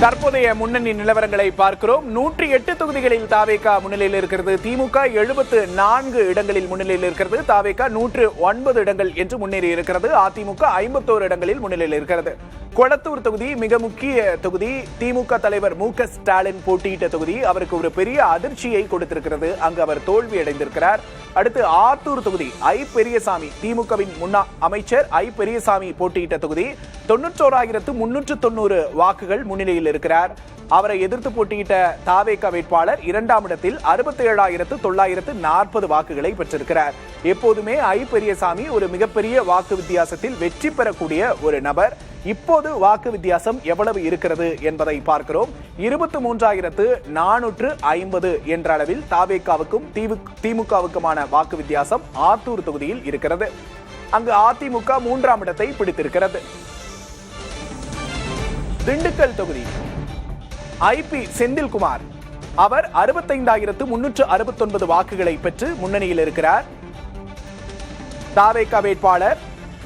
தற்போதைய முன்னணி நிலவரங்களை பார்க்கிறோம். 108 தொகுதிகளில் தாவேகா முன்னிலையில் இருக்கிறது. திமுக 74 இடங்களில் முன்னிலையில் இருக்கிறது. தாவேகா 109 இடங்கள் என்று முன்னேறி இருக்கிறது. அதிமுக 51 இடங்களில் முன்னிலையில் இருக்கிறது. கொளத்தூர் தொகுதி மிக முக்கிய தொகுதி. திமுக தலைவர் மு.க. ஸ்டாலின் போட்டியிட்ட தொகுதி. அவருக்கு ஒரு பெரிய அதிர்ச்சியை கொடுத்திருக்கிறது. அங்கு அவர் தோல்வி அடைந்திருக்கிறார். அடுத்து ஆத்தூர் தொகுதி ஐ பெரியசாமி, திமுகவின் முன்னாள் அமைச்சர் ஐ பெரியசாமி போட்டியிட்ட தொகுதி. 91,390 வாக்குகள் முன்னிலையில் இருக்கிறார். அவரை எதிர்த்து போட்டியிட்ட தாவேகா வேட்பாளர் 2ஆம் இடத்தில் 67,940 வாக்குகளை பெற்றிருக்கிறார். எப்போதுமே ஐ பெரியசாமி ஒரு மிகப்பெரிய வாக்கு வித்தியாசத்தில் வெற்றி பெறக்கூடிய ஒரு நபர். இப்போது வாக்கு வித்தியாசம் எவ்வளவு இருக்கிறது என்பதை பார்க்கிறோம். 23,450 என்ற அளவில் தாவேகாவுக்கும் திமுகவுக்குமான வாக்கு வித்தியாசம் ஆத்தூர் தொகுதியில் இருக்கிறது. அங்கு அதிமுக 3ஆம் இடத்தை பிடித்திருக்கிறது. திண்டுக்கல் தொகுதி ஐ.பி. செந்தில்குமார், அவர் 65,369 வாக்குகளை பெற்று முன்னணியில் இருக்கிறார். தாவேகா வேட்பாளர்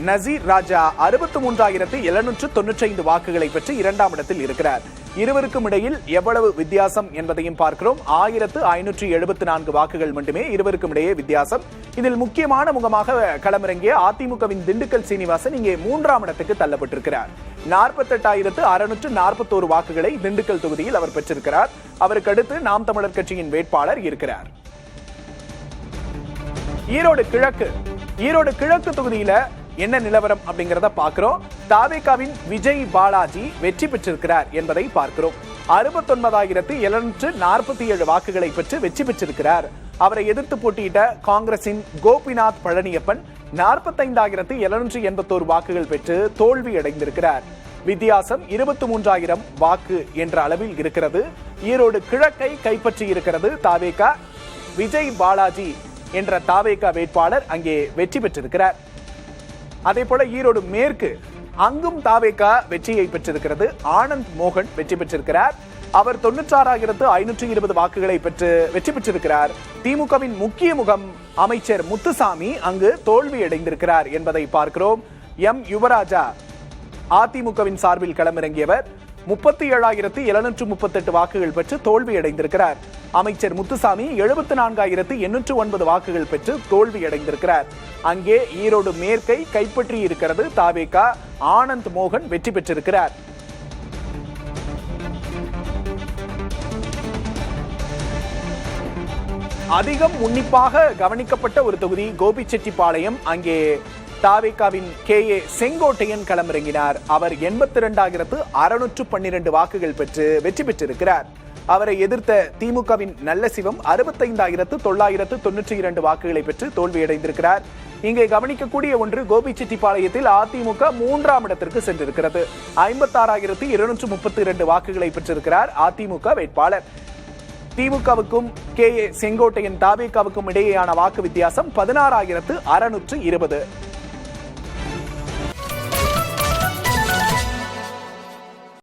நசீர் ராஜா 63,795 வாக்குகளை பெற்று 2ஆம் இடத்தில் இருக்கிறார். இருவருக்கும் இடையில் எவ்வளவு வித்தியாசம் என்பதையும் பார்க்கிறோம். 1,574 வாக்குகள் மட்டுமே இருவருக்கும் இடையே வித்தியாசம். இதில் முக்கியமான முகமாக களமிறங்கிய அதிமுகவின் திண்டுக்கல் சீனிவாசன் இங்கே 3ஆம் இடத்துக்கு தள்ளப்பட்டிருக்கிறார். 48,641 வாக்குகளை திண்டுக்கல் தொகுதியில் அவர் பெற்றிருக்கிறார். அவருக்கு அடுத்து நாம் தமிழர் கட்சியின் வேட்பாளர் இருக்கிறார். ஈரோடு கிழக்கு தொகுதியில என்ன நிலவரம் அப்படிங்கறத பார்க்கிறோம். தாவேகாவின் விஜய் பாலாஜி வெற்றி பெற்றிருக்கிறார் என்பதை பார்க்கிறோம். 69,747 வாக்குகளை பெற்று வெற்றி பெற்றிருக்கிறார். அவரை எதிர்த்து போட்டியிட்ட காங்கிரசின் கோபிநாத் பழனியப்பன் 45,781 வாக்குகள் பெற்று தோல்வி அடைந்திருக்கிறார். வித்தியாசம் 23,000 வாக்கு என்ற அளவில் இருக்கிறது. ஈரோடு கிழக்கை கைப்பற்றி இருக்கிறது தாவேகா. விஜய் பாலாஜி என்ற தாவேகா வேட்பாளர் அங்கே வெற்றி பெற்றிருக்கிறார். அதே போல ஈரோடு மேற்கு, அங்கும் தாவேகா வெற்றியை பெற்றிருக்கிறது. ஆனந்த் மோகன் வெற்றி பெற்றிருக்கிறார். அவர் 96,520 வாக்குகளை பெற்று வெற்றி பெற்றிருக்கிறார். திமுகவின் முக்கிய முகம் அமைச்சர் முத்துசாமி அங்கு தோல்வி அடைந்திருக்கிறார் என்பதை பார்க்கிறோம். எம் யுவராஜா அதிமுகவின் சார்பில் களமிறங்கியவர் 37,738 வாக்குகள் பெற்று தோல்வி அடைந்திருக்கிறார். அமைச்சர் முத்துசாமி 74,809 வாக்குகள் பெற்று தோல்வி அடைந்திருக்கிறார். அங்கே ஈரோடு மேற்கை கைப்பற்றி இருக்கிறது தாவேகா. ஆனந்த் மோகன் வெற்றி பெற்றிருக்கிறார். அதிகம் உன்னிப்பாக கவனிக்கப்பட்ட ஒரு தொகுதி கோபிச்செட்டிப்பாளையம். அங்கே தாவேகாவின் கே.ஏ. செங்கோட்டையன் களமிறங்கினார். அவர் 82,612 வாக்குகள் பெற்று வெற்றி பெற்றிருக்கிறார். அவரை எதிர்த்த திமுகவின் நல்லசிவம் 65,992 வாக்குகளை பெற்று தோல்வியடைந்திருக்கிறார். இங்கே கவனிக்கக்கூடிய ஒன்று, கோபிச்செட்டிப்பாளையத்தில் அதிமுக 3ஆம் இடத்திற்கு சென்றிருக்கிறது. 56,232 வாக்குகளை பெற்றிருக்கிறார் அதிமுக வேட்பாளர். திமுகவுக்கும் கே.ஏ. செங்கோட்டையன் தாவேகாவுக்கும் இடையேயான வாக்கு வித்தியாசம் 16,620.